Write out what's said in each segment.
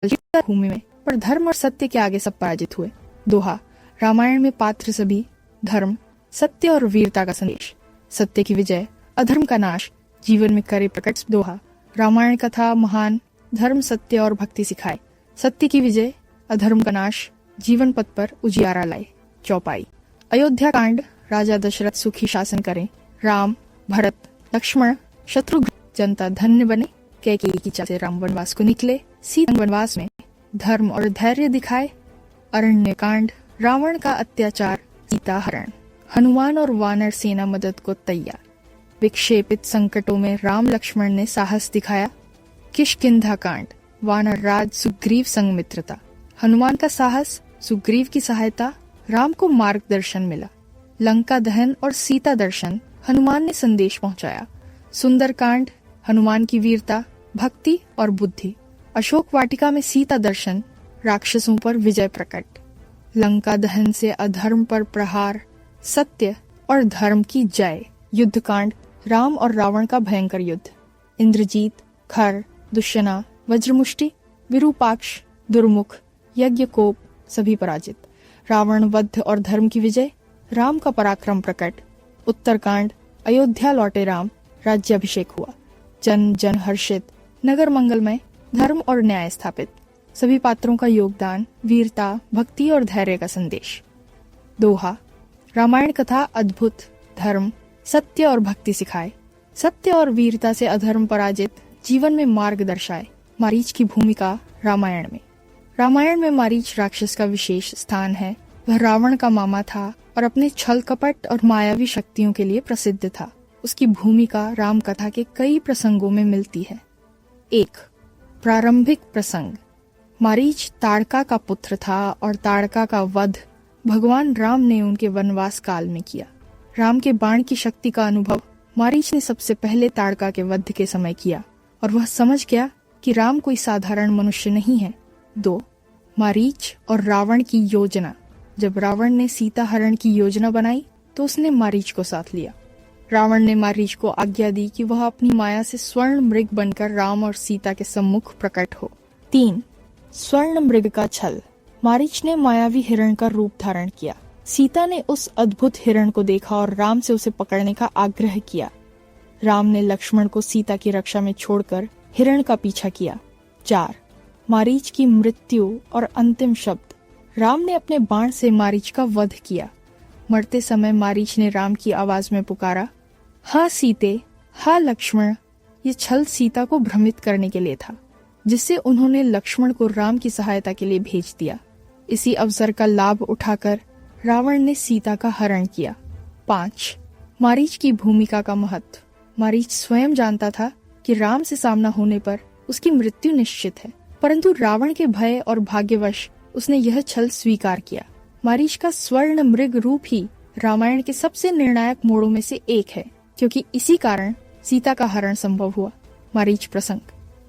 भूमि में, पर धर्म और सत्य के आगे सब पराजित हुए। दोहा, रामायण में पात्र सभी, धर्म, सत्य और वीरता का संदेश। सत्य की विजय, अधर्म का नाश, जीवन में करे प्रकट। दोहा, रामायण कथा महान, धर्म, सत्य और भक्ति सिखाए। सत्य की विजय, अधर्म का नाश, जीवन पथ पर उजियारा लाए। चौपाई, अयोध्या कांड, राजा दशरथ सुखी शासन करें, राम, भरत, लक्ष्मण, शत्रुघ्न, जनता धन्य बने। कैकेयी की चाल से राम वनवास को निकले, सीता वनवास में धर्म और धैर्य दिखाए। अरण्य कांड, रावण का अत्याचार, सीता हरण। हनुमान और वानर सेना मदद को तैयार। विक्षेपित संकटों में राम लक्ष्मण ने साहस दिखाया। किष्किंधा कांड, वानर राज सुग्रीव संग मित्रता। हनुमान का साहस, सुग्रीव की सहायता, राम को मार्गदर्शन मिला। लंका दहन और सीता दर्शन, हनुमान ने संदेश पहुंचाया। सुंदर कांड, हनुमान की वीरता, भक्ति और बुद्धि। अशोक वाटिका में सीता दर्शन, राक्षसों पर विजय प्रकट। लंका दहन से अधर्म पर प्रहार, सत्य और धर्म की जय। युद्ध कांड, राम और रावण का भयंकर युद्ध। इंद्रजीत, खर, दुष्यना, वज्रमुष्टि, विरूपाक्ष, दुर्मुख, यज्ञकोप सभी पराजित। रावण वध और धर्म की विजय, राम का पराक्रम प्रकट। उत्तरकांड, अयोध्या लौटे राम, राज्याभिषेक हुआ। जन जन हर्षित, नगर मंगलमय, धर्म और न्याय स्थापित। सभी पात्रों का योगदान, वीरता, भक्ति और धैर्य का संदेश। दोहा, रामायण कथा अद्भुत, धर्म, सत्य और भक्ति सिखाए। सत्य और वीरता से अधर्म पराजित, जीवन में मार्ग दर्शाए। मारीच की भूमिका रामायण में। रामायण में मारीच राक्षस का विशेष स्थान है। वह रावण का मामा था और अपने छल कपट और मायावी शक्तियों के लिए प्रसिद्ध था। उसकी भूमिका राम कथा के कई प्रसंगों में मिलती है। 1. प्रारंभिक प्रसंग। मारीच ताड़का का पुत्र था और ताड़का का वध भगवान राम ने उनके वनवास काल में किया। राम के बाण की शक्ति का अनुभव मारीच ने सबसे पहले ताड़का के वध के समय किया और वह समझ गया कि राम कोई साधारण मनुष्य नहीं है। 2. मारीच और रावण की योजना। जब रावण ने सीता हरण की योजना बनाई तो उसने मारीच को साथ लिया। रावण ने मारीच को आज्ञा दी कि वह अपनी माया से स्वर्ण मृग बनकर राम और सीता के सम्मुख प्रकट हो। 3. स्वर्ण मृग का छल। मारीच ने मायावी हिरण का रूप धारण किया। सीता ने उस अद्भुत हिरण को देखा और राम से उसे पकड़ने का आग्रह किया। राम ने लक्ष्मण को सीता की रक्षा में छोड़कर हिरण का पीछा किया। 4. मारीच की मृत्यु और अंतिम शब्द। राम ने अपने बाण से मारीच का वध किया। मरते समय मारीच ने राम की आवाज में पुकारा, हाँ सीते, हाँ लक्ष्मण। ये छल सीता को भ्रमित करने के लिए था, जिससे उन्होंने लक्ष्मण को राम की सहायता के लिए भेज दिया। इसी अवसर का लाभ उठाकर रावण ने सीता का हरण किया। 5. मारीच की भूमिका का महत्व। मारीच स्वयं जानता था कि राम से सामना होने पर उसकी मृत्यु निश्चित है, परंतु रावण के भय और भाग्यवश उसने यह छल स्वीकार किया। मारीच का स्वर्ण मृग रूप ही रामायण के सबसे निर्णायक मोड़ों में से एक है, क्योंकि इसी कारण सीता का हरण संभव हुआ। मारीच प्रसंग।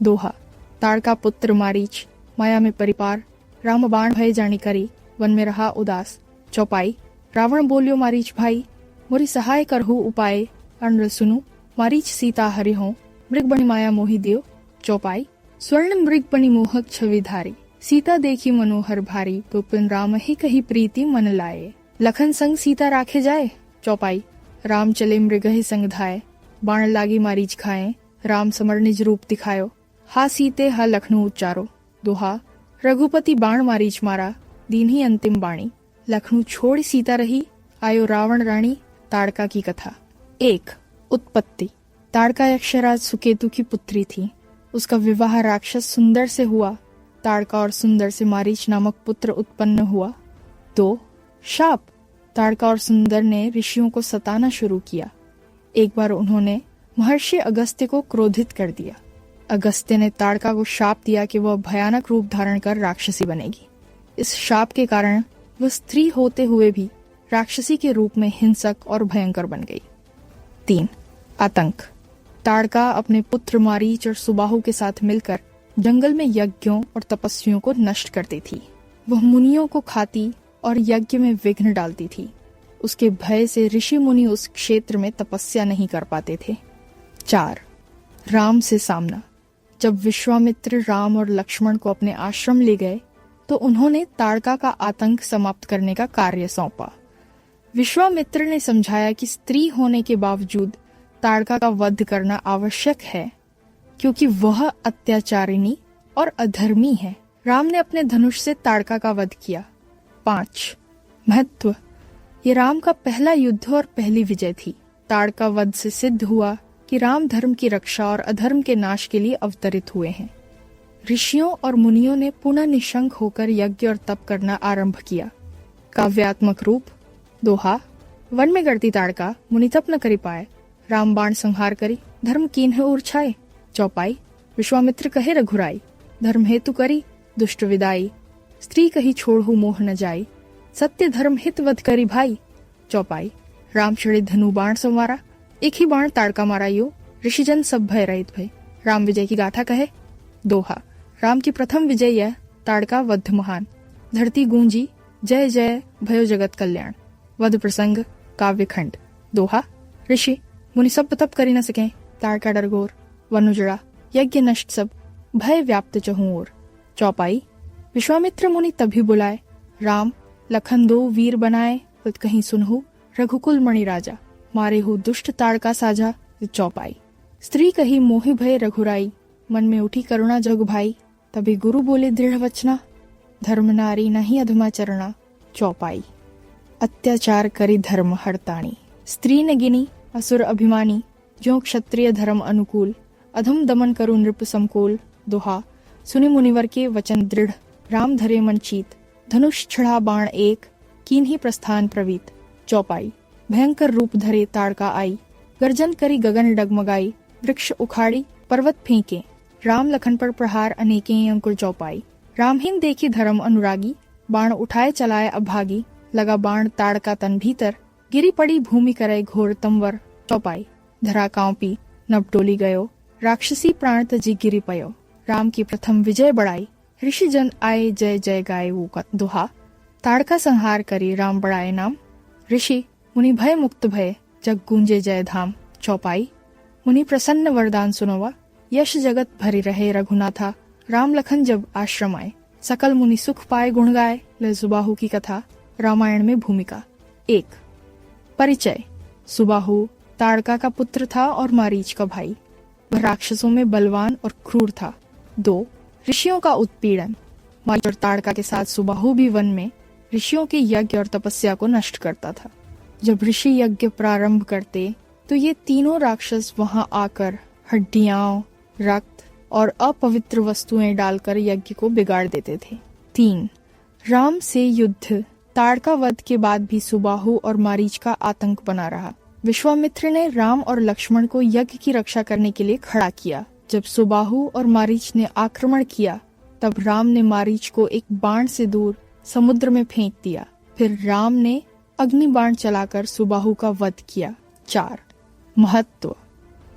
दोहा, ताड़का पुत्र मारीच, माया में परिपार, राम बाण भय जानी करी, वन में रहा उदास। चौपाई, रावण बोलियो मारीच भाई, मोरी सहाय करहु उपाय, अनल सुनु, मारीच सीता हरि हो, मृग बनी माया मोहि दियो। चौपाई, स्वर्ण मृग बनी मोहक छवि धारी, सीता देखी मनोहर भारी, गोपिन राम ही कही प्रीति मन लाए, लखन संग सीता राखे जाए। चौपाई, राम चले मृग ही संग धाये, बाण लागी मारीच खाए, राम समर निज रूप दिखायो, हा सीते हा लखनऊ उच्चारो। दोहा, रघुपति बाण मारीच मारा, दीन ही अंतिम बाणी, लखनऊ छोड़ सीता रही, आयो रावण रानी। ताड़का की कथा। 1. उत्पत्ति। ताड़का यक्षराज सुकेतु की पुत्री थी। उसका विवाह राक्षस सुंदर से हुआ। ताड़का और सुंदर से मारीच नामक पुत्र उत्पन्न हुआ। 2. शाप। ताड़का और सुंदर ने ऋषियों को सताना शुरू किया। एक बार उन्होंने महर्षि अगस्त्य को क्रोधित कर दिया। अगस्त्य ने ताड़का को शाप दिया कि वह भयानक रूप धारण कर राक्षसी बनेगी। इस शाप के कारण वह स्त्री होते हुए भी राक्षसी के रूप में हिंसक और भयंकर बन गई। 3. आतंक। ताड़का अपने पुत्र मारीच और सुबाहु के साथ मिलकर जंगल में यज्ञों और तपस्वियों को नष्ट करती थी। वह मुनियों को खाती और यज्ञ में विघ्न डालती थी। उसके भय से ऋषि मुनि उस क्षेत्र में तपस्या नहीं कर पाते थे। 4. राम से सामना। जब विश्वामित्र राम और लक्ष्मण को अपने आश्रम ले गए तो उन्होंने ताड़का का आतंक समाप्त करने का कार्य सौंपा। विश्वामित्र ने समझाया कि स्त्री होने के बावजूद ताड़का का वध करना आवश्यक है क्योंकि वह अत्याचारिणी और अधर्मी है। राम ने अपने धनुष से ताड़का का वध किया। 5. महत्व। ये राम का पहला युद्ध और पहली विजय थी। ताड़का वध से सिद्ध हुआ कि राम धर्म की रक्षा और अधर्म के नाश के लिए अवतरित हुए हैं। ऋषियों और मुनियों ने पुनः निशंक होकर यज्ञ और तप करना आरंभ किया। काव्यात्मक रूप। दोहा। वन में गढ़ती ताड़का मुनि तप न करी पाए, राम बाण संहार करी धर्म कीन्ह उर छाए। चौपाई। विश्वामित्र कहे रघुराई, धर्म हेतु करी दुष्ट विदाई। स्त्री कही छोड़हु मोह न जाई, सत्य धर्म हित वध करी भाई। चौपाई। राम चढ़े धनु बाण संवारा, एक ही बाण ताड़का मारा यो। ऋषिजन सब भय रहित भय, राम विजय की गाथा कहे। दोहा। राम की प्रथम विजय यह, ताड़का वध महान। धरती गूंजी जय जय भयो जगत कल्याण। वध प्रसंग काव्यखंड। दोहा। ऋषि मुनि सब तप करी न सके, ताड़का डर घोर। वन उजड़ा यज्ञ नष्ट सब, भय व्याप्त चहु ओर। चौपाई। विश्वामित्र मुनि तभी बुलाए, राम लखन दो वीर बनाए। तत् कहीं सुनहु रघुकुल मणि राजा, मारे हु दुष्ट ताड़का साझा। चौपाई। स्त्री कही मोहि भय रघुराई, मन में उठी करुणा जग भाई। तभी गुरु बोले दृढ़ वचना, धर्म नारी नहीं अधमा चरणा। चौपाई। अत्याचार करी धर्म हरताणी, स्त्री ने गिनी असुर अभिमानी। ज्यों क्षत्रिय धर्म अनुकूल, अधम दमन करु नृप समकोल। दोहा। सुनि मुनिवर के वचन दृढ़, राम धरे मन चीत। धनुष छड़ा बाण एक, कीन्ही प्रस्थान प्रवीत। चौपाई। भयंकर रूप धरे ताड़का आई, गर्जन करी गगन डगमगाई। वृक्ष उखाड़ी पर्वत फेंके, राम लखन पर प्रहार अनेके अंकुर। चौपाई। रामहीन देखी धर्म अनुरागी, बाण उठाए चलाए अभागी। लगा बाण ताड़का तन भीतर, गिरी पड़ी भूमि करे घोर तंवर। चौपाई। धरा कांपी नभ डोली गयो, राक्षसी प्राण तजी गिरी पयो। राम की प्रथम विजय बढ़ाई, ऋषि जन आए जय जय गाए वो। दोहा। ताड़का संहार करी राम बढ़ाए नाम, ऋषि मुनि भय मुक्त भय जग गूंजे जय धाम। चौपाई। मुनि प्रसन्न वरदान सुनोवा, यश जगत भरी रहे रघुनाथा। राम लखन जब आश्रम आए, सकल मुनि सुख पाए गुण गाए। ले सुबाहु की कथा, रामायण में भूमिका। 1. परिचय। सुबाहु ताड़का का पुत्र था और मारीच का भाई। वह राक्षसों में बलवान और क्रूर था। 2. ऋषियों का उत्पीड़न। मारीच और ताड़का के साथ सुबाहु भी वन में ऋषियों के यज्ञ और तपस्या को नष्ट करता था। जब ऋषि यज्ञ प्रारंभ करते तो ये तीनों राक्षस वहां आकर हड्डियां, रक्त और अपवित्र वस्तुएं डालकर यज्ञ को बिगाड़ देते थे। 3. राम से युद्ध। ताड़का वध के बाद भी सुबाहु और मारीच का आतंक बना रहा। विश्वामित्र ने राम और लक्ष्मण को यज्ञ की रक्षा करने के लिए खड़ा किया। जब सुबाहु और मारीच ने आक्रमण किया तब राम ने मारीच को एक बाण से दूर समुद्र में फेंक दिया। फिर राम ने अग्नि बाण चलाकर सुबाहु का वध किया। 4. महत्व।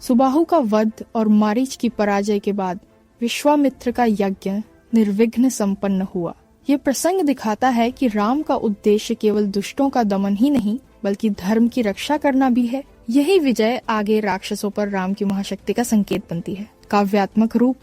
सुबाहु का वध और मारीच की पराजय के बाद विश्वामित्र का यज्ञ निर्विघ्न संपन्न हुआ। ये प्रसंग दिखाता है कि राम का उद्देश्य केवल दुष्टों का दमन ही नहीं बल्कि धर्म की रक्षा करना भी है। यही विजय आगे राक्षसों पर राम की महाशक्ति का संकेत बनती है। काव्यात्मक रूप।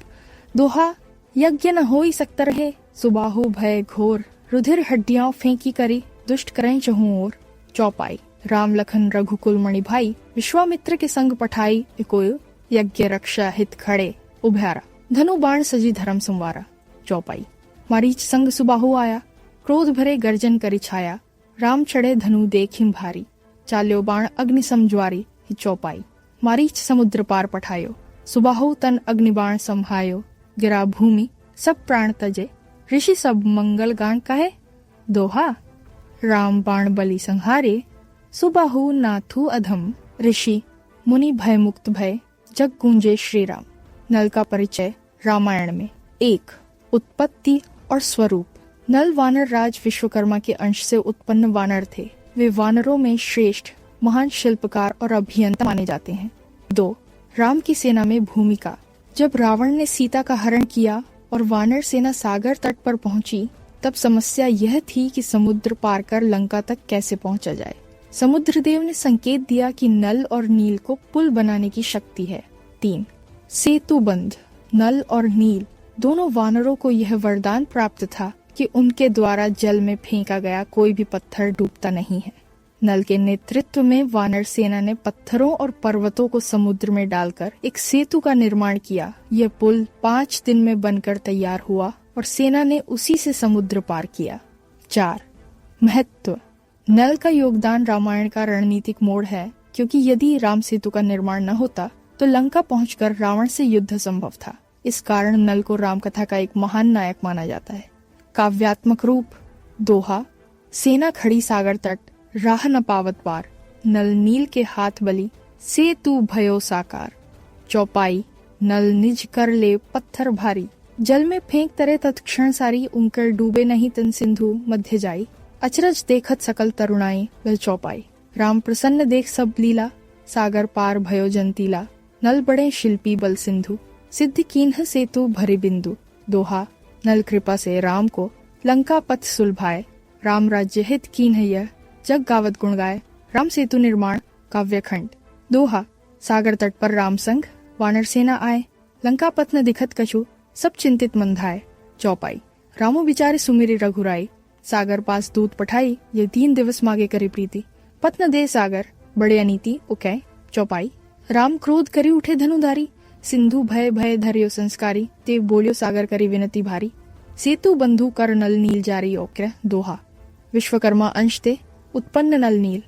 दोहा। यज्ञ न हो ही सकता रहे, सुबाहु भय घोर। रुधिर हड्डियां फेंकी करी, दुष्ट करें चहु ओर। चौपाई। राम लखन रघुकुल मणि भाई, विश्वामित्र के संग पठाई एकोय। यज्ञ रक्षा हित खड़े उभयारा, धनु बाण सजी धर्म संवारा। चौपाई। मारीच संग सुबाहु आया, क्रोध भरे गर्जन करी छाया। राम चढ़े धनु देखिम भारी, चाल्यो बाण अग्नि समज्वारी। चौपाई। मारीच समुद्र पार पठायो, सुबाहु तन अग्नि बाण संहायो। गिरा भूमि सब प्राण तजे, ऋषि सब मंगल गान कहे। दोहा। राम बाण बलि संहारे, सुबाहु नाथु अधम। ऋषि मुनि भय मुक्त भय, जग गूंजे श्री राम। नल का परिचय रामायण में। 1. उत्पत्ति और स्वरूप। नल वानर राज विश्वकर्मा के अंश से उत्पन्न वानर थे। वे वानरों में श्रेष्ठ महान शिल्पकार और अभियंता माने जाते हैं। 2. राम की सेना में भूमिका। जब रावण ने सीता का हरण किया और वानर सेना सागर तट पर पहुंची तब समस्या यह थी कि समुद्र पार कर लंका तक कैसे पहुंचा जाए। समुद्रदेव ने संकेत दिया कि नल और नील को पुल बनाने की शक्ति है। 3. सेतु बंध। नल और नील दोनों वानरों को यह वरदान प्राप्त था कि उनके द्वारा जल में फेंका गया कोई भी पत्थर डूबता नहीं है। नल के नेतृत्व में वानर सेना ने पत्थरों और पर्वतों को समुद्र में डालकर एक सेतु का निर्माण किया। यह पुल 5 दिन में बनकर तैयार हुआ और सेना ने उसी से समुद्र पार किया। 4. महत्व। नल का योगदान रामायण का रणनीतिक मोड़ है, क्योंकि यदि राम सेतु का निर्माण न होता तो लंका पहुंचकर रावण से युद्ध संभव था। इस कारण नल को राम कथा का एक महान नायक माना जाता है। काव्यात्मक रूप। दोहा। सेना खड़ी सागर तट, राह न पावत पार, नल नील के हाथ बली, सेतु भयो साकार। चौपाई। नल निज कर ले पत्थर भारी, जल में फेंक तरे तत्क्षण सारी, उनकर डूबे नहीं तन सिंधु मध्य जाई, अचरज देखत सकल तरुणाई। बल चौपाई। राम प्रसन्न देख सब लीला, सागर पार भयो जंतीला, नल बड़े शिल्पी बल सिंधु, सिद्ध कीन्ह सेतु भरे बिंदु। दोहा। नल कृपा से राम को लंका पथ सुलभाए, राम राज्य हित कीन्ह यह, जग गावत गुण गाए। राम सेतु निर्माण काव्यखंड। दोहा। सागर तट पर राम संग वानर सेना आए, लंका पथ न दिखत कछु, सब चिंतित मन धाए। चौपाई। रामो विचारे सुमिरि रघुराई, सागर पास दूत पठाई, ये 3 दिवस मागे करे प्रीति, पथ न दे सागर बड़े अनीति उकै। चौपाई। राम क्रोध करी उठे धनुधारी, सिंधु भय भय धरियो संस्कारी, ते बोलियो सागर करी विनती भारी, सेतु बंधु कर नल नील जारी ओक्र। दोहा। विश्वकर्मा अंश ते उत्पन्न नल नील,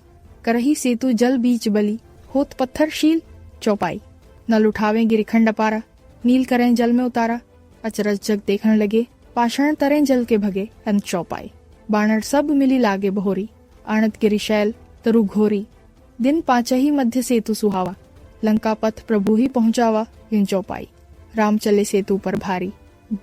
करही सेतु जल बीच बली, होत पत्थर शील। चौपाई। नल उठावे गिरिखंड अपारा, नील करें जल में उतारा, अचरज जग देखने लगे, पाषाण तरें जल के भगे। अंत। चौपाई। बानर सब मिली लागे बहोरी, आणत गिरि शैल तरु घोरी, दिन 5 मध्य सेतु सुहावा, लंका पथ प्रभु ही पहुंचावा। इन। चौपाई। राम चले सेतु पर भारी,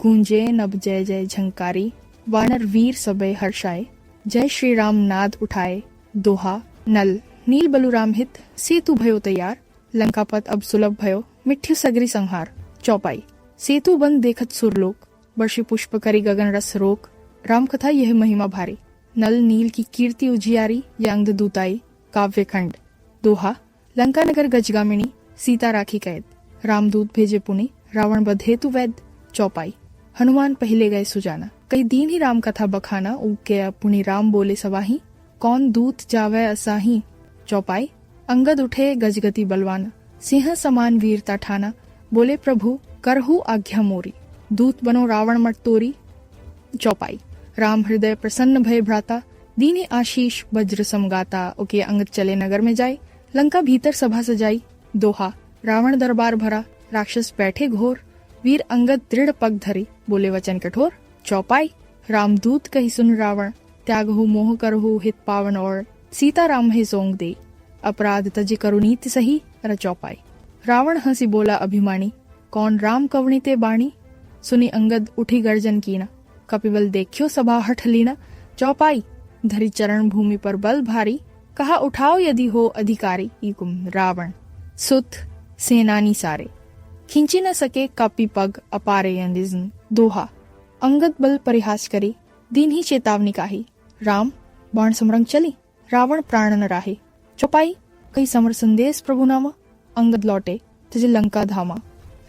गूंजे नभ जय जय झंकारी, वानर वीर सबे हर्षाए, जय श्री राम नाद उठाए। दोहा। नल नील बलुराम हित, सेतु भयो तैयार, लंका पथ अब सुलभ भयो, मिठ्यु सगरी संहार। चौपाई। सेतु बंद देखत सुरलोक, वर्षि पुष्प करी गगन रस रोक, राम कथा यह महिमा भारी, नल नील की कीर्ति उजियारी, यंग दूताई। काव्यखंड। दोहा। लंका नगर गजगामिनी, सीता राखी कैद, रामदूत भेजे पुनि, रावण बध हेतु वैद। चौपाई। हनुमान पहले गए सुजाना, कई दीन ही राम कथा बखाना, उके पुनि राम बोले सवाही, कौन दूत जावे असाही। चौपाई। अंगद उठे गजगति बलवाना, सिंह समान वीरता ठाना, बोले प्रभु करहु आज्ञा मोरी, दूत बनो रावण मट तोरी। चौपाई। राम हृदय प्रसन्न भय भ्राता, दीने आशीष वज्र समगाता, उके अंगद चले नगर में जाए, लंका भीतर सभा सजाई। दोहा। रावण दरबार भरा, राक्षस बैठे घोर, वीर अंगद दृढ़ पग धरी, बोले वचन कठोर। चौपाई। रामदूत कही सुन रावण, त्यागहु मोह करहु हित पावन, और सीता राम है सोंग दे, अपराध तजि करुनीति सही। चौपाई। रावण हंसी बोला अभिमानी, कौन राम कवणी ते बाणी, सुनी अंगद उठी गर्जन कीना, कपिबल देखियो सभा हठ लीना। चौपाई। धरी चरण भूमि पर बल भारी, कहा उठाओ यदि हो अधिकारी, इकुम रावण सुत सेनानी सारे, खींची न सके कपि पग अपारे यंदिजन। दोहा। अंगद बल परिहास करी, दीन ही चेतावनी काही, राम बाण समरंग चली, रावण प्राण न राहे। चौपाई। कई समर संदेश प्रभु नामा, अंगद लौटे तज लंका धामा,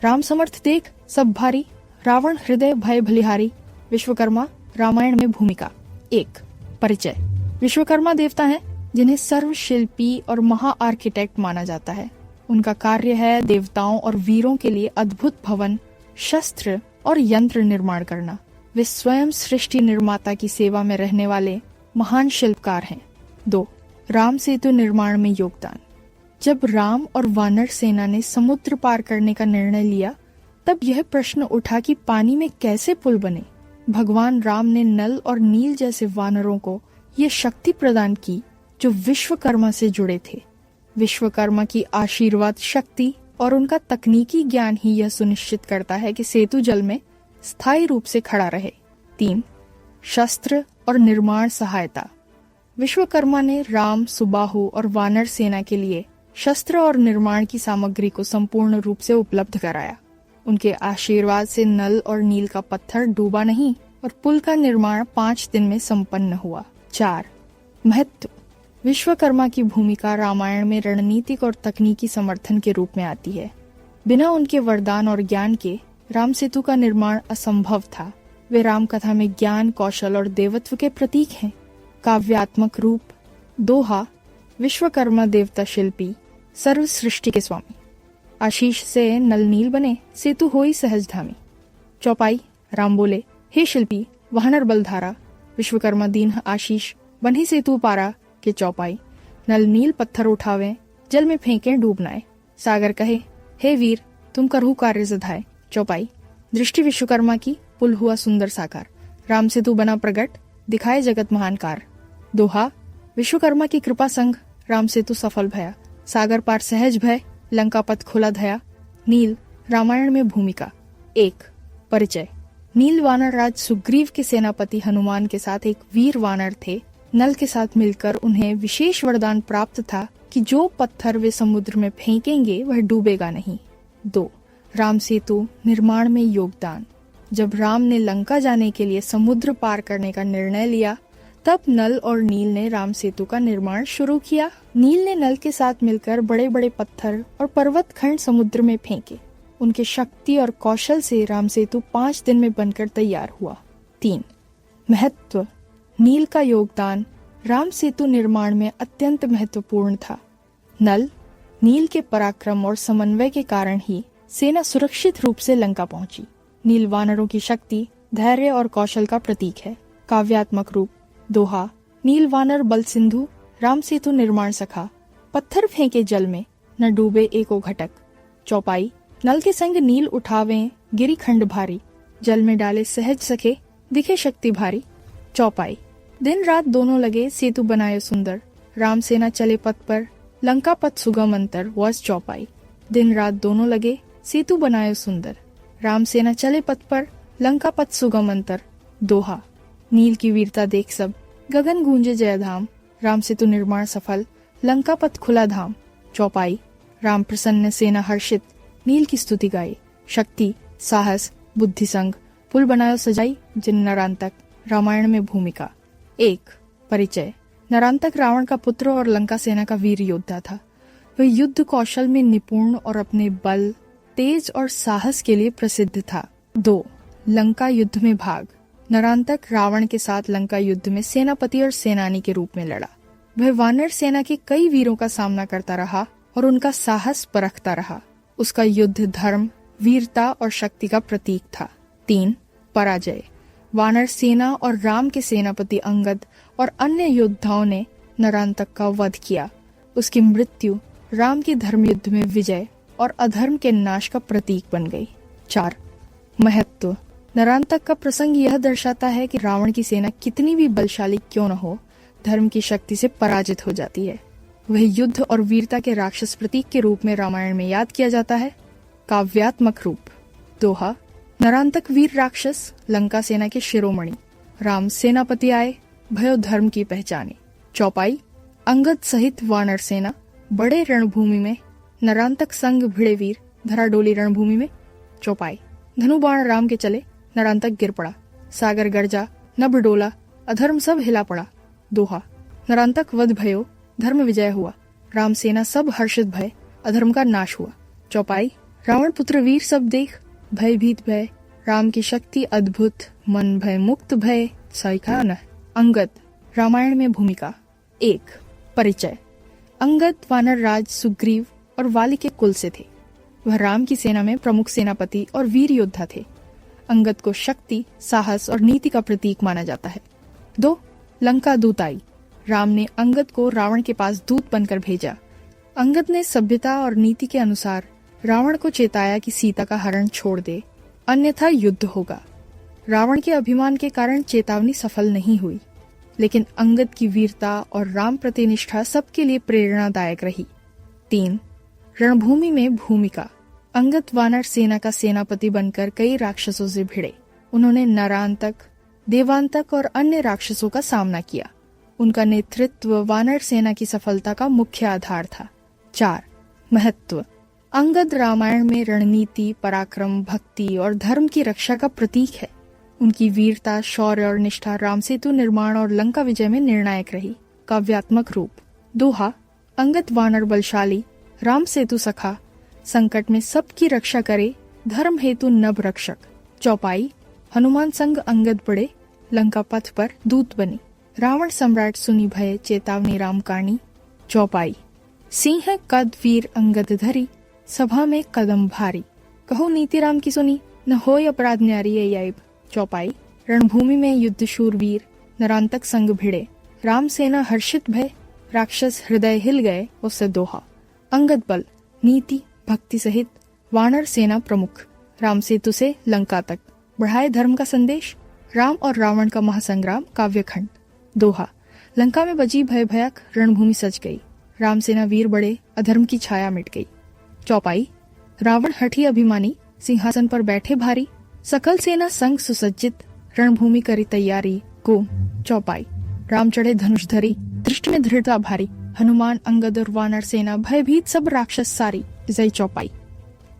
राम समर्थ देख सब भारी, रावण हृदय भय भलिहारी। विश्वकर्मा रामायण में भूमिका। 1. परिचय। विश्वकर्मा देवता हैं जिन्हें सर्वशिल्पी और महा आर्किटेक्ट माना जाता है। उनका कार्य है देवताओं और वीरों के लिए अद्भुत भवन, शस्त्र और यंत्र निर्माण करना। वे स्वयं सृष्टि निर्माता की सेवा में रहने वाले महान शिल्पकार हैं। 2. राम सेतु निर्माण में योगदान। जब राम और वानर सेना ने समुद्र पार करने का निर्णय लिया, तब यह प्रश्न उठा कि पानी में कैसे पुल बने। भगवान राम ने नल और नील जैसे वानरों को ये शक्ति प्रदान की जो विश्वकर्मा से जुड़े थे। विश्वकर्मा की आशीर्वाद शक्ति और उनका तकनीकी ज्ञान ही यह सुनिश्चित करता है कि सेतु जल में स्थायी रूप से खड़ा रहे। 3. शस्त्र और निर्माण सहायता। विश्वकर्मा ने राम, सुबाहु और वानर सेना के लिए शस्त्र और निर्माण की सामग्री को संपूर्ण रूप से उपलब्ध कराया। उनके आशीर्वाद से नल और नील का पत्थर डूबा नहीं और पुल का निर्माण 5 दिन में संपन्न हुआ। 4. महत्व। विश्वकर्मा की भूमिका रामायण में रणनीतिक और तकनीकी समर्थन के रूप में आती है। बिना उनके वरदान और ज्ञान के राम सेतु का निर्माण असंभव था। वे राम कथा में ज्ञान, कौशल और देवत्व के प्रतीक हैं। काव्यात्मक रूप। दोहा, विश्वकर्मा देवता शिल्पी, सर्व सृष्टि के स्वामी। आशीष से नल नील बने, सेतु होई सहज धामी। चौपाई, राम बोले, हे शिल्पी, वानर बलधारा, विश्वकर्मा दीन आशीष, बन्ही सेतु पारा के चौपाई। नल नील पत्थर उठावे, जल में फेंके डूबनाए। सागर कहे, हे वीर, तुम करहु कार्य सधाए। चौपाई, दृष्टि विश्वकर्मा की, पुल हुआ सुंदर साकार। राम सेतु बना प्रगट, दिखाए जगत महान कार। दोहा, विश्वकर्मा की कृपा संग, राम सेतु सफल भया। सागर पार सहज भय, लंका पथ खुला धया। नील, रामायण में भूमिका। 1. परिचय। नील वानर राज सुग्रीव के सेनापति हनुमान के साथ एक वीर वानर थे। नल के साथ मिलकर उन्हें विशेष वरदान प्राप्त था कि जो पत्थर वे समुद्र में फेंकेंगे वह डूबेगा नहीं। 2. राम सेतु निर्माण में योगदान। जब राम ने लंका जाने के लिए समुद्र पार करने का निर्णय लिया, तब नल और नील ने राम सेतु का निर्माण शुरू किया। नील ने नल के साथ मिलकर बड़े बड़े पत्थर और पर्वत खंड समुद्र में फेंके। उनके शक्ति और कौशल से राम सेतु 5 दिन में बनकर तैयार हुआ। 3. महत्व। नील का योगदान राम सेतु निर्माण में अत्यंत महत्वपूर्ण था। नल, नील के पराक्रम और समन्वय के कारण ही सेना सुरक्षित रूप से लंका पहुंची। नील वानरों की शक्ति, धैर्य और कौशल का प्रतीक है। काव्यात्मक रूप। दोहा, नील वानर बल सिंधु, राम सेतु निर्माण सखा। पत्थर फेंके जल में, न डूबे एको घटक। चौपाई, नल के संग नील उठावे, गिरी खंड भारी। जल में डाले सहज सके, दिखे शक्ति भारी। चौपाई, दिन रात दोनों लगे, सेतु बनाए सुंदर। राम सेना चले पथ पर, लंका पथ सुगम अंतर। वॉस चौपाई, दिन रात दोनों लगे, सेतु बनाए सुंदर। राम सेना चले पथ पर, लंका पथ सुगम अंतर। दोहा, नील की वीरता देख सब, गगन गूंजे जयधाम। राम सेतु निर्माण सफल, लंका पथ खुला धाम। चौपाई, राम प्रसन्न सेना हर्षित, नील की स्तुति गाई। शक्ति, साहस, बुद्धि संग, पुल बनायो सजाई जिन नरांतक। रामायण में भूमिका। 1. परिचय। नरांतक रावण का पुत्र और लंका सेना का वीर योद्धा था। वह युद्ध कौशल में निपुण और अपने बल, तेज और साहस के लिए प्रसिद्ध था। 2. लंका युद्ध में भाग। नरांतक रावण के साथ लंका युद्ध में सेनापति और सेनानी के रूप में लड़ा। वह वानर सेना के कई वीरों का सामना करता रहा और उनका साहस परखता रहा। उसका युद्ध धर्म, वीरता और शक्ति का प्रतीक था। 3. पराजय। वानर सेना और राम के सेनापति अंगद और अन्य योद्धाओं ने नरांतक का वध किया। उसकी मृत्यु राम की धर्म युद्ध में विजय और अधर्म के नाश का प्रतीक बन गई। 4. महत्व। नरांतक का प्रसंग यह दर्शाता है कि रावण की सेना कितनी भी बलशाली क्यों न हो, धर्म की शक्ति से पराजित हो जाती है। वह युद्ध और वीरता के राक्षस प्रतीक के रूप में रामायण में याद किया जाता है। काव्यात्मक रूप। दोहा, नरांतक वीर राक्षस, लंका सेना के शिरोमणि। राम सेनापति आए, भयो धर्म की पहचाने। चौपाई, अंगद सहित वानर सेना, बड़े रणभूमि में। नरांतक संग भिड़े वीर, धराडोली रणभूमि में। चौपाई, धनुबाण राम के चले, नरांतक गिर पड़ा। सागर गरजा, नभ डोला, अधर्म सब हिला पड़ा। दोहा, नरांतक वध भयो, धर्म विजय हुआ। राम सेना सब हर्षित भय, अधर्म का नाश हुआ। चौपाई, रावण पुत्र वीर सब देख, भयभीत भय। राम की शक्ति अद्भुत, मन भय मुक्त भय, सैखा न। अंगद, रामायण में भूमिका। 1. परिचय। अंगद वानर राज सुग्रीव और वाली के कुल से थे। वह राम की सेना में प्रमुख सेनापति और वीर योद्धा थे। अंगद को शक्ति, साहस और नीति का प्रतीक माना जाता है। 2. लंका दूताई। राम ने अंगद को रावण के पास दूत बनकर भेजा। अंगद ने सभ्यता और नीति के अनुसार रावण को चेताया कि सीता का हरण छोड़ दे, अन्यथा युद्ध होगा। रावण के अभिमान के कारण चेतावनी सफल नहीं हुई, लेकिन अंगद की वीरता और राम प्रति निष्ठा सबके लिए प्रेरणादायक रही। 3. रणभूमि में भूमिका। अंगद वानर सेना का सेनापति बनकर कई राक्षसों से भिड़े। उन्होंने नरांतक, देवांतक और अन्य राक्षसों का सामना किया। उनका नेतृत्व वानर सेना की सफलता का मुख्य आधार था। 4. महत्व। अंगद रामायण में रणनीति, पराक्रम, भक्ति और धर्म की रक्षा का प्रतीक है। उनकी वीरता, शौर्य और निष्ठा राम सेतु निर्माण और लंका विजय में निर्णायक रही। काव्यात्मक रूप। दोहा, अंगद वानर बलशाली, राम सेतु सखा, संकट में सबकी रक्षा करे, धर्म हेतु नभ रक्षक। चौपाई, हनुमान संग अंगद पड़े, लंका पथ पर दूत बने, रावण सम्राट सुनी भय, चेतावनी राम कानी। चौपाई, सिंह कद वीर अंगद धरी, सभा में कदम भारी, कहो नीति राम की सुनी, न होय अपराध न्यारी ये आइब। चौपाई, रणभूमि में युद्ध शूरवीर, नरांतक संग भिड़े, राम सेना हर्षित भय, राक्षस हृदय हिल गए, उससे दोहा। अंगद बल, नीति भक्ति सहित, वानर सेना प्रमुख, राम सेतु से लंका तक, बढ़ाए धर्म का संदेश, राम और रावण का महासंग्राम काव्यखंड। दोहा, लंका में बजी भय भयक, रणभूमि सज गई, राम सेना वीर बड़े, अधर्म की छाया मिट गई। चौपाई, रावण हठी अभिमानी, सिंहासन पर बैठे भारी, सकल सेना संग सुसज्जित, रणभूमि करी तैयारी को। चौपाई, राम चढ़े धनुष धरी, दृष्टि में दृढ़ता भारी, हनुमान अंगद और वानर सेना भयभीत सब राक्षस सारी। जय चौपाई,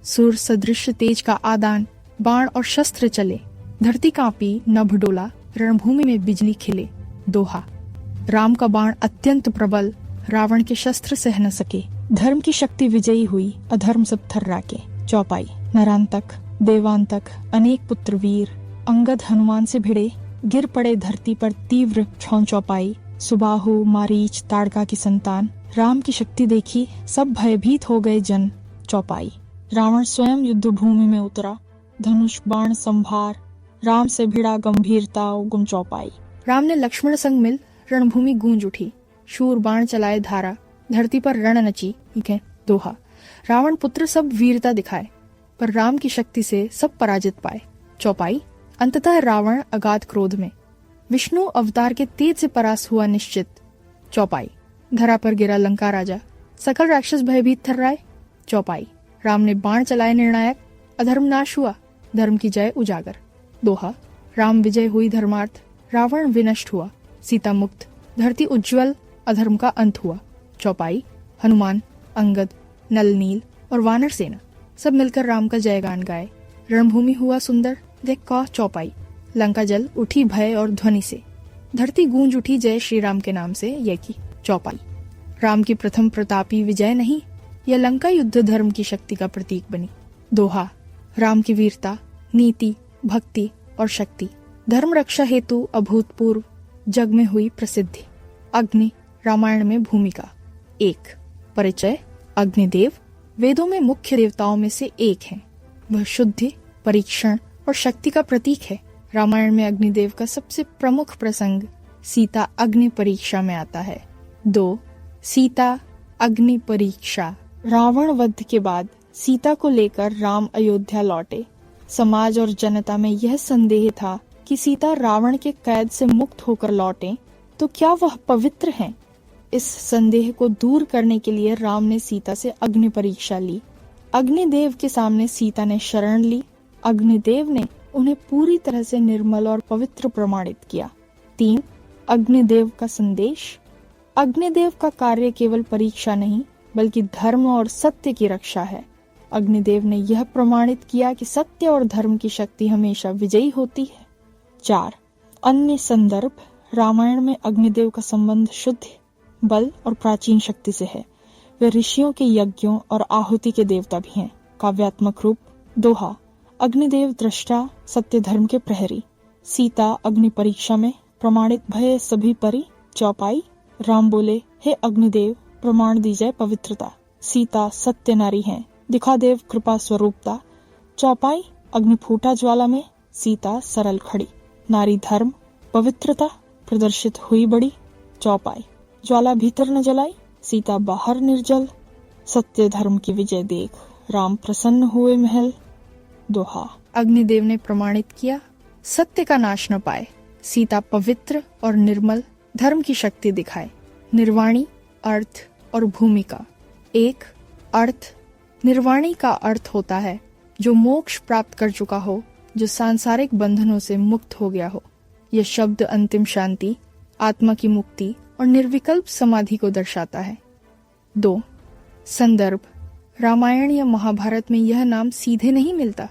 सूर सदृश तेज का आदान, बाण और शस्त्र चले, धरती कांपी नभ डोला, रणभूमि में बिजली खिले। दोहा, राम का बाण अत्यंत प्रबल, रावण के शस्त्र सह न सके, धर्म की शक्ति विजयी हुई, अधर्म सब थर्रा के। चौपाई, नरांतक देवांतक अनेक पुत्र वीर, अंगद हनुमान से भिड़े, गिर पड़े धरती पर तीव्र क्षौण। चौपाई, सुबाहु मारीच ताड़का की संतान, राम की शक्ति देखी सब भयभीत हो गए जन। चौपाई, रावण स्वयं युद्ध भूमि में उतरा, धनुष बाण संभार, राम से भिड़ा गंभीरता गुम। चौपाई, राम ने लक्ष्मण संग मिल, रणभूमि गूंज उठी, शूर बाण चलाए धारा, धरती पर रण नची। दोहा, रावण पुत्र सब वीरता दिखाए, पर राम की शक्ति से सब पराजित पाए। चौपाई, अंततः रावण अगाध क्रोध में, विष्णु अवतार के तेज से परास्त हुआ निश्चित। चौपाई, धरा पर गिरा लंका राजा, सकल राक्षस भयभीत थर्राए। चौपाई, राम ने बाण चलाए निर्णायक, अधर्म नाश हुआ, धर्म की जय उजागर। दोहा, राम विजय हुई धर्मार्थ, रावण विनष्ट हुआ, सीता मुक्त, धरती उज्ज्वल, अधर्म का अंत हुआ। चौपाई, हनुमान अंगद नल नील और वानर सेना सब मिलकर राम का जयगान गाए, रणभूमि हुआ सुंदर देख कौ। चौपाई, लंका जल उठी भय और ध्वनि से, धरती गूंज उठी जय श्री राम के नाम से। ये की। चौपाई, राम की प्रथम प्रतापी विजय नहीं, यह लंका युद्ध धर्म की शक्ति का प्रतीक बनी। दोहा, राम की वीरता, नीति, भक्ति और शक्ति धर्म रक्षा हेतु अभूतपूर्व जग में हुई प्रसिद्धि। अग्नि रामायण में भूमिका। 1. परिचय। अग्निदेव वेदों में मुख्य देवताओं में से एक हैं। वह शुद्धि, परीक्षण और शक्ति का प्रतीक है। रामायण में अग्निदेव का सबसे प्रमुख प्रसंग सीता अग्नि परीक्षा में आता है। 2. सीता अग्नि परीक्षा। रावण वध के बाद सीता को लेकर राम अयोध्या लौटे। समाज और जनता में यह संदेह था कि सीता रावण के कैद से मुक्त होकर लौटे तो क्या वह पवित्र हैं? इस संदेह को दूर करने के लिए राम ने सीता से अग्नि परीक्षा ली। अग्निदेव के सामने सीता ने शरण ली। अग्निदेव ने उन्हें पूरी तरह से निर्मल और पवित्र प्रमाणित किया। 3. अग्निदेव का संदेश। अग्निदेव का कार्य केवल परीक्षा नहीं बल्कि धर्म और सत्य की रक्षा है। अग्निदेव ने यह प्रमाणित किया कि सत्य और धर्म की शक्ति हमेशा विजयी होती है। 4. अन्य संदर्भ। रामायण में अग्निदेव का संबंध शुद्ध, बल और प्राचीन शक्ति से है। वे ऋषियों के यज्ञों और आहुति के देवता भी हैं। काव्यात्मक रूप। दोहा, अग्निदेव दृष्टा, सत्य धर्म के प्रहरी। सीता अग्नि परीक्षा में प्रमाणित भय सभी परी। चौपाई, राम बोले, हे अग्निदेव, प्रमाण दीजिए पवित्रता। सीता सत्य नारी है, दिखा देव कृपा स्वरूपता। चौपाई, अग्नि फूटा ज्वाला में, सीता सरल खड़ी। नारी धर्म पवित्रता प्रदर्शित हुई बड़ी। चौपाई, ज्वाला भीतर न जलाई, सीता बाहर निर्जल। सत्य धर्म की विजय देख राम प्रसन्न हुए महल। दोहा, अग्निदेव ने प्रमाणित किया, सत्य का नाश न पाए, सीता पवित्र और निर्मल, धर्म की शक्ति दिखाए। निर्वाणी, अर्थ और भूमिका। 1. अर्थ। निर्वाणी का अर्थ होता है जो मोक्ष प्राप्त कर चुका हो, जो सांसारिक बंधनों से मुक्त हो गया हो। यह शब्द अंतिम शांति, आत्मा की मुक्ति और निर्विकल्प समाधि को दर्शाता है। 2. संदर्भ। रामायण या महाभारत में यह नाम सीधे नहीं मिलता,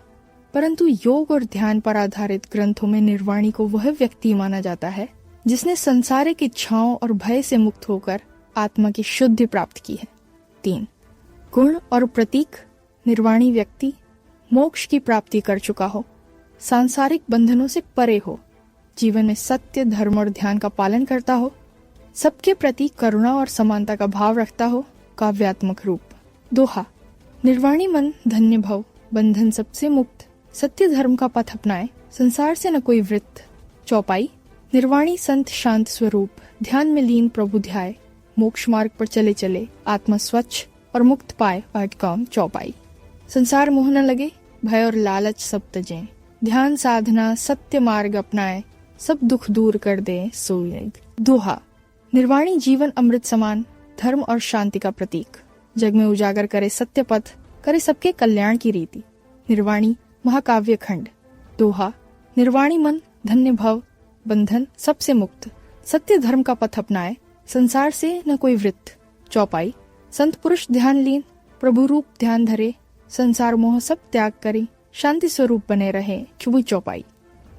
परंतु योग और ध्यान पर आधारित ग्रंथों में निर्वाणी को वह व्यक्ति माना जाता है जिसने संसारिक इच्छाओं और भय से मुक्त होकर आत्मा की शुद्धि प्राप्त की है। 3. गुण और प्रतीक। निर्वाणी व्यक्ति मोक्ष की प्राप्ति कर चुका हो, सांसारिक बंधनों से परे हो, जीवन में सत्य, धर्म और ध्यान का पालन करता हो, सबके प्रति करुणा और समानता का भाव रखता हो। काव्यात्मक रूप। दोहा। निर्वाणी मन धन्य भव, बंधन सबसे मुक्त, सत्य धर्म का पथ अपनाए, संसार से न कोई वृत्त। चौपाई। निर्वाणी संत शांत स्वरूप, ध्यान में लीन प्रभु ध्याय, मोक्ष मार्ग पर चले चले, आत्मा स्वच्छ और मुक्त पाए। पाठ काम चौपाई। संसार मोह न लगे, भय और लालच सब तजें, ध्यान साधना सत्य मार्ग अपनाए, सब दुख दूर कर दे सोई। दोहा। निर्वाणी जीवन अमृत समान, धर्म और शांति का प्रतीक, जग में उजागर करे सत्य पथ, करे सबके कल्याण की रीति। निर्वाणी महाकाव्य खंड। दोहा। निर्वाणी मन धन्य भव, बंधन सबसे मुक्त, सत्य धर्म का पथ अपनाए, संसार से न कोई वृत्त। चौपाई। संत पुरुष ध्यान लीन, प्रभु रूप ध्यान धरे, संसार मोह सब त्याग करे, शांति स्वरूप बने रहे। चुबी चौपाई।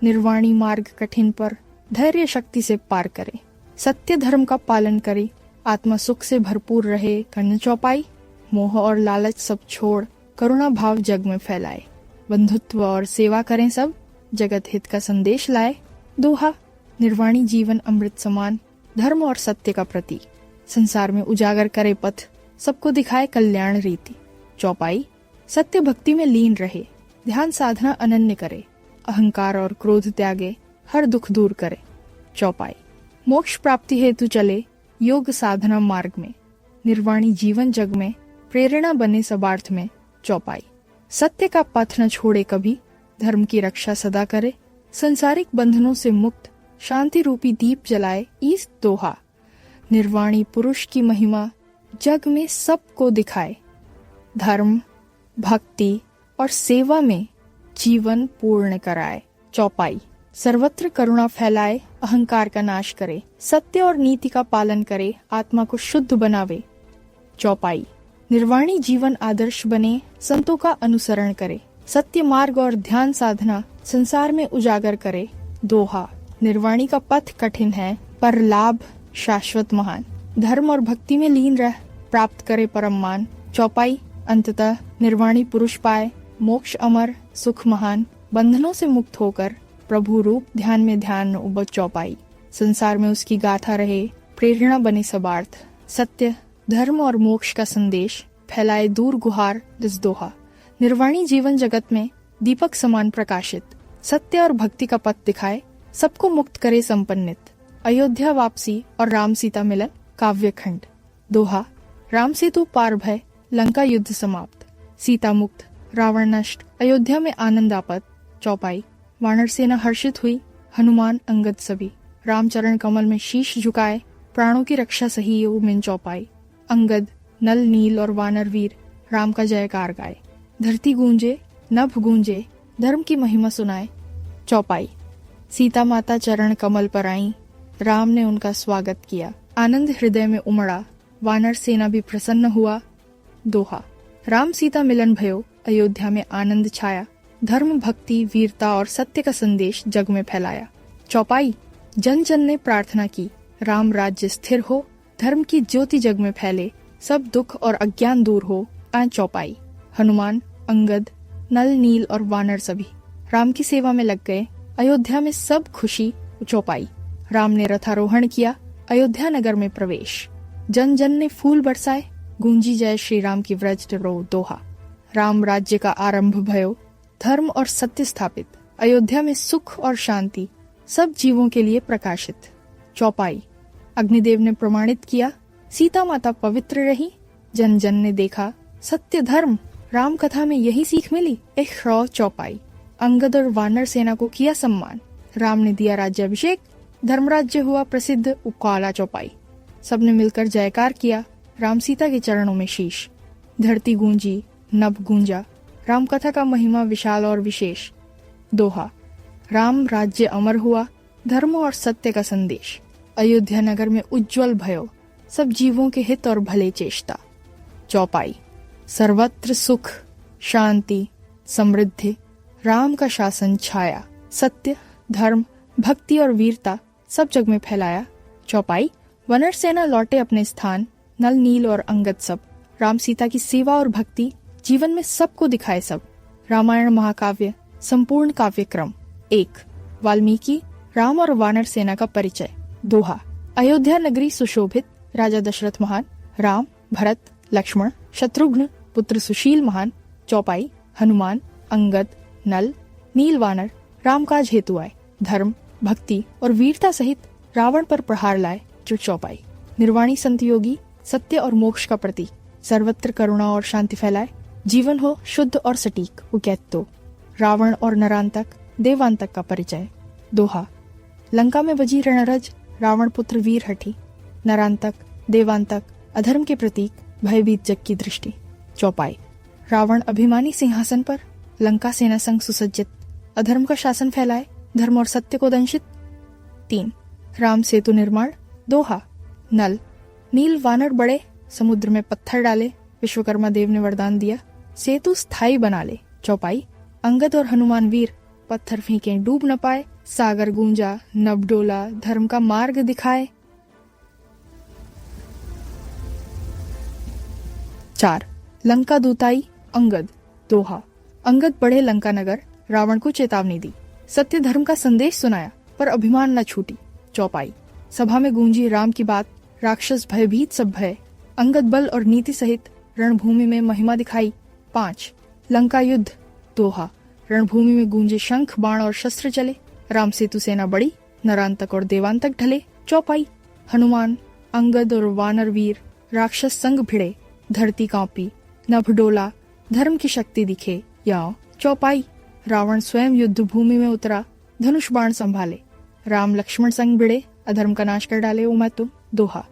निर्वाणी मार्ग कठिन पर, धैर्य शक्ति से पार करे, सत्य धर्म का पालन करे, आत्मा सुख से भरपूर रहे। कर्ण चौपाई। मोह और लालच सब छोड़, करुणा भाव जग में फैलाए, बंधुत्व और सेवा करें सब, जगत हित का संदेश लाए। दोहा। निर्वाणी जीवन अमृत समान, धर्म और सत्य का प्रतीक, संसार में उजागर करे पथ, सबको दिखाए कल्याण रीति। चौपाई। सत्य भक्ति में लीन रहे, ध्यान साधना अनन्य करे, अहंकार और क्रोध त्यागे, हर दुख दूर करे। चौपाई। मोक्ष प्राप्ति हेतु चले, योग साधना मार्ग में, निर्वाणी जीवन जग में, प्रेरणा बने सर्वार्थ में। चौपाई। सत्य का पथ न छोड़े कभी, धर्म की रक्षा सदा करे, संसारिक बंधनों से मुक्त, शांति रूपी दीप जलाए। ईस दोहा। निर्वाणी पुरुष की महिमा, जग में सबको दिखाए, धर्म, भक्ति और सेवा में जीवन पूर्ण कराए। चौपाई। सर्वत्र करुणा फैलाए, अहंकार का नाश करे, सत्य और नीति का पालन करे, आत्मा को शुद्ध बनावे। चौपाई। निर्वाणी जीवन आदर्श बने, संतों का अनुसरण करे, सत्य मार्ग और ध्यान साधना संसार में उजागर करे। दोहा। निर्वाणी का पथ कठिन है, पर लाभ शाश्वत महान, धर्म और भक्ति में लीन रह, प्राप्त करे परम मान। चौपाई। अंततः निर्वाणी पुरुष पाए, मोक्ष अमर सुख महान, बंधनों से मुक्त होकर प्रभु रूप ध्यान में ध्यान उबत। चौपाई। संसार में उसकी गाथा रहे, प्रेरणा बने सर्वार्थ, सत्य धर्म और मोक्ष का संदेश फैलाए दूर गुहार। दिस दोहा। निर्वाणी जीवन जगत में दीपक समान प्रकाशित, सत्य और भक्ति का पथ दिखाए, सबको मुक्त करे संपन्नित। अयोध्या वापसी और राम सीता मिलन। काव्य खंड। दोहा। राम सेतु पार भय, लंका युद्ध समाप्त, सीता मुक्त, रावण नष्ट, अयोध्या में आनंद आपत। चौपाई। वानर सेना हर्षित हुई, हनुमान अंगद सभी, रामचरण कमल में शीश झुकाए, प्राणों की रक्षा सही मिन। चौपाई। अंगद, नल, नील और वानर वीर राम का जयकार गाए, धरती गूंजे, नभ गूंजे, धर्म की महिमा सुनाए। चौपाई। सीता माता चरण कमल पर आई, राम ने उनका स्वागत किया, आनंद हृदय में उमड़ा, वानर सेना भी प्रसन्न हुआ। दोहा। राम सीता मिलन भयो, अयोध्या में आनंद छाया, धर्म भक्ति वीरता और सत्य का संदेश जग में फैलाया। चौपाई। जन जन ने प्रार्थना की, राम राज्य स्थिर हो, धर्म की ज्योति जग में फैले, सब दुख और अज्ञान दूर हो। चौपाई। हनुमान, अंगद, नल, नील और वानर सभी राम की सेवा में लग गए, अयोध्या में सब खुशी। चौपाई। राम ने रथारोहण किया, अयोध्या नगर में प्रवेश, जन जन ने फूल बरसाए, गूंजी जय श्री राम की व्रज रो। दोहा। राम राज्य का आरंभ भयो, धर्म और सत्य स्थापित, अयोध्या में सुख और शांति, सब जीवों के लिए प्रकाशित। चौपाई। अग्निदेव ने प्रमाणित किया, सीता माता पवित्र रही, जन जन ने देखा सत्य धर्म, राम कथा में यही सीख मिली। चौपाई। अंगद और वानर सेना को किया सम्मान, राम ने दिया राज्याभिषेक, धर्मराज्य हुआ प्रसिद्ध। उकाला। चौपाई। सबने मिलकर जयकार किया, राम सीता के चरणों में शीश, धरती गूंजी, नभ गूंजा, राम कथा का महिमा विशाल और विशेष। दोहा। राम राज्य अमर हुआ, धर्म और सत्य का संदेश अयोध्या नगर में उज्जवल भयो, सब जीवों के हित और भले चेष्टा। चौपाई। सर्वत्र सुख शांति समृद्धि, राम का शासन छाया, सत्य धर्म भक्ति और वीरता सब जग में फैलाया। चौपाई। वानर सेना लौटे अपने स्थान, नल, नील और अंगद सब, राम सीता की सेवा और भक्ति जीवन में सबको दिखाए सब, रामायण महाकाव्य संपूर्ण काव्य क्रम। 1. वाल्मीकि राम और वानर सेना का परिचय। दोहा। अयोध्या नगरी सुशोभित, राजा दशरथ महान, राम, भरत, लक्ष्मण, शत्रुघ्न पुत्र सुशील महान। चौपाई। हनुमान, अंगद, नल, नील वानर रामकाज हेतु आए, धर्म, भक्ति और वीरता सहित रावण पर प्रहार लाए जो चौपाई। निर्वाणी संत योगी, सत्य और मोक्ष का प्रतीक, सर्वत्र करुणा और शांति फैलाए, जीवन हो शुद्ध और सटीक उकैतो। रावण और नरांतक देवांतक का परिचय। दोहा। लंका में बजी रणरज, रावण पुत्र वीर हठी, नरांतक देवांतक अधर्म के प्रतीक, भयभीत जग की दृष्टि। चौपाई। रावण अभिमानी सिंहासन पर, लंका सेना संग सुसज्जित, अधर्म का शासन फैलाए, धर्म और सत्य को दंशित। 3. राम सेतु निर्माण। दोहा। नल, नील वानर बड़े, समुद्र में पत्थर डाले, विश्वकर्मा देव ने वरदान दिया, सेतु स्थायी बना ले। चौपाई। अंगद और हनुमान वीर, पत्थर फेंके डूब न पाए, सागर गूंजा नभ डोला, धर्म का मार्ग दिखाए। 4. लंका दूताई। अंगद। दोहा। अंगद बढ़े लंका नगर, रावण को चेतावनी दी, सत्य धर्म का संदेश सुनाया, पर अभिमान न छूटी। चौपाई। सभा में गूंजी राम की बात, राक्षस भयभीत सब भय, अंगद बल और नीति सहित रणभूमि में महिमा दिखाई। 5. लंका युद्ध। दोहा। रणभूमि में गूंजे शंख बाण और शस्त्र चले, राम सेतु सेना बड़ी, नरांतक और देवांतक ढले। चौपाई। हनुमान, अंगद और वानर वीर, राक्षस संग भिड़े, धरती कांपी, नभ डोला, धर्म की शक्ति दिखे याओ। चौपाई। रावण स्वयं युद्ध भूमि में उतरा, धनुष बाण संभाले, राम लक्ष्मण संग भिड़े, अधर्म का नाश कर डाले ओ मैं तुम। दोहा।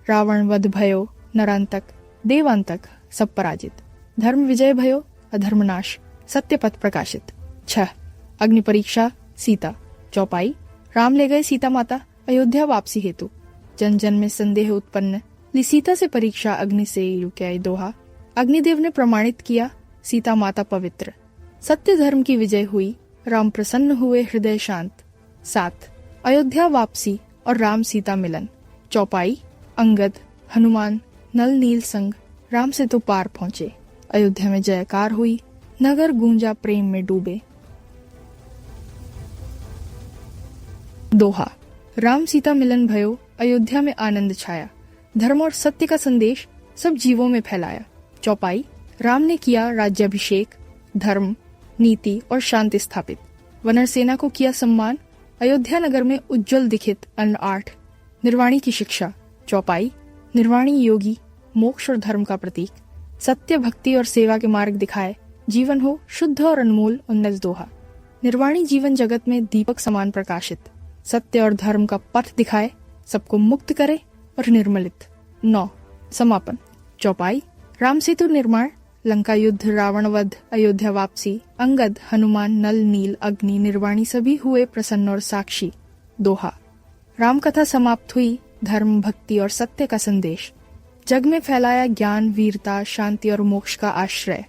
रावण वध भयो, नरांतक देवांतक सब पराजित, धर्म विजय भयो, अधर्म नाश, सत्य पथ प्रकाशित। 6. अग्नि परीक्षा। सीता। चौपाई। राम ले गए सीता माता, अयोध्या वापसी हेतु, जन जन में संदेह उत्पन्न, ली सीता से परीक्षा अग्नि से युक्याई। दोहा। अग्निदेव ने प्रमाणित किया, सीता माता पवित्र, सत्य धर्म की विजय हुई, राम प्रसन्न हुए, हृदय शांत। 7. अयोध्या वापसी और राम सीता मिलन। चौपाई। अंगद, हनुमान, नल नील संग राम से तो पार पहुंचे, अयोध्या में जयकार हुई, नगर गूंजा प्रेम में डूबे। दोहा। राम सीता मिलन भयो, अयोध्या में आनंद छाया, धर्म और सत्य का संदेश सब जीवों में फैलाया। चौपाई। राम ने किया राज्याभिषेक, धर्म, नीति और शांति स्थापित, वानर सेना को किया सम्मान, अयोध्या नगर में उज्जवल दिखित अन्न 8। निर्वाणी की शिक्षा। चौपाई। निर्वाणी योगी, मोक्ष और धर्म का प्रतीक, सत्य भक्ति और सेवा के मार्ग दिखाए, जीवन हो शुद्ध और अनमोल। 19 दोहा। निर्वाणी जीवन जगत में दीपक समान प्रकाशित, सत्य और धर्म का पथ दिखाए, सबको मुक्त करे और निर्मलित। 9. समापन। चौपाई। राम सेतु निर्माण, लंका युद्ध, रावण वध, अयोध्या वापसी, अंगद, हनुमान, नल, नील, अग्नि, निर्वाणी सभी हुए प्रसन्न और साक्षी। दोहा। राम कथा समाप्त हुई, धर्म, भक्ति और सत्य का संदेश, जग में फैलाया ज्ञान, वीरता, शांति और मोक्ष का आश्रय।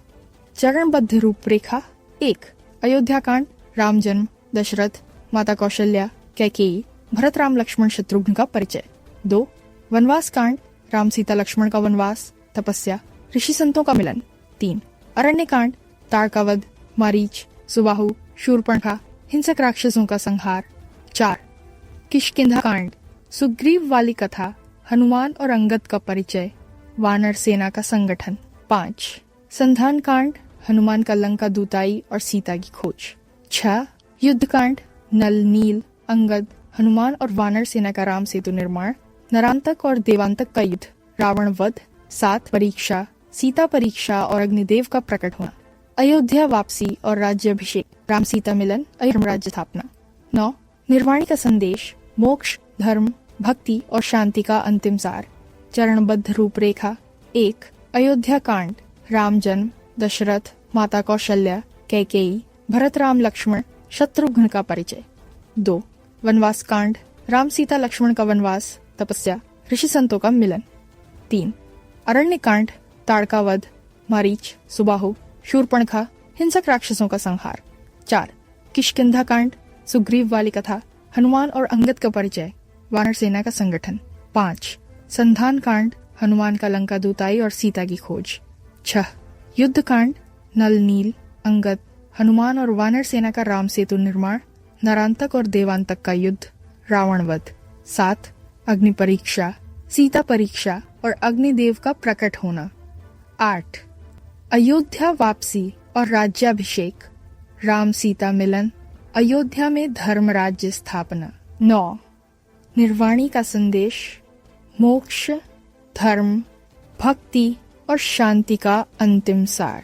चरणबद्ध रूपरेखा। 1. अयोध्या कांड, राम जन्म, दशरथ, माता कौशल्या, कैकेयी, भरत राम लक्ष्मण शत्रुघ्न का परिचय। 2. वनवास कांड, राम सीता लक्ष्मण का वनवास, तपस्या, ऋषि संतों का मिलन। 3. अरण्य कांड, ताड़का वध, मारीच, सुबाहु, शूर्पणखा, हिंसक राक्षसों का संहार। 4. किष्किंधा कांड, सुग्रीव वाली कथा, हनुमान और अंगद का परिचय, वानर सेना का संगठन। 5. संधान कांड, हनुमान का लंका दूताई और सीता की खोज। 6. युद्ध कांड, नल, नील, अंगद, हनुमान और वानर सेना का राम सेतु निर्माण, नरांतक और देवांतक का युद्ध, रावण वध। 7. परीक्षा, सीता परीक्षा और अग्निदेव का प्रकट होना, अयोध्या वापसी और राज्याभिषेक, राम सीता मिलन, अयोध्या राज्य स्थापना। 9. निर्वाणी का संदेश, मोक्ष, धर्म, भक्ति और शांति का अंतिम सार, चरणबद्ध रूपरेखा। 1. अयोध्या कांड, राम जन्म, दशरथ, माता कौशल्या, कैकेयी, भरत राम लक्ष्मण शत्रुघ्न का परिचय। 2. वनवास कांड, राम सीता लक्ष्मण का वनवास, तपस्या, ऋषि संतों का मिलन। 3. अरण्य कांड, ताड़का वध, मारीच, सुबाहु, शूर्पणखा, हिंसक राक्षसों का संहार। 4. किष्किंधा कांड, सुग्रीव वाली कथा, हनुमान और अंगद का परिचय, वानर सेना का संगठन। 5. संधान कांड, हनुमान का लंका दूताई और सीता की खोज। 6. युद्ध कांड, नल, नील, अंगद, हनुमान और वानर सेना का राम सेतु निर्माण, नरांतक और देवांतक का युद्ध, रावण वध। 7. अग्नि परीक्षा, सीता परीक्षा और अग्निदेव का प्रकट होना। 8. अयोध्या वापसी और राज्याभिषेक, राम सीता मिलन, अयोध्या में धर्म राज्य स्थापना। 9. निर्वाणी का संदेश, मोक्ष, धर्म, भक्ति और शांति का अंतिम सार।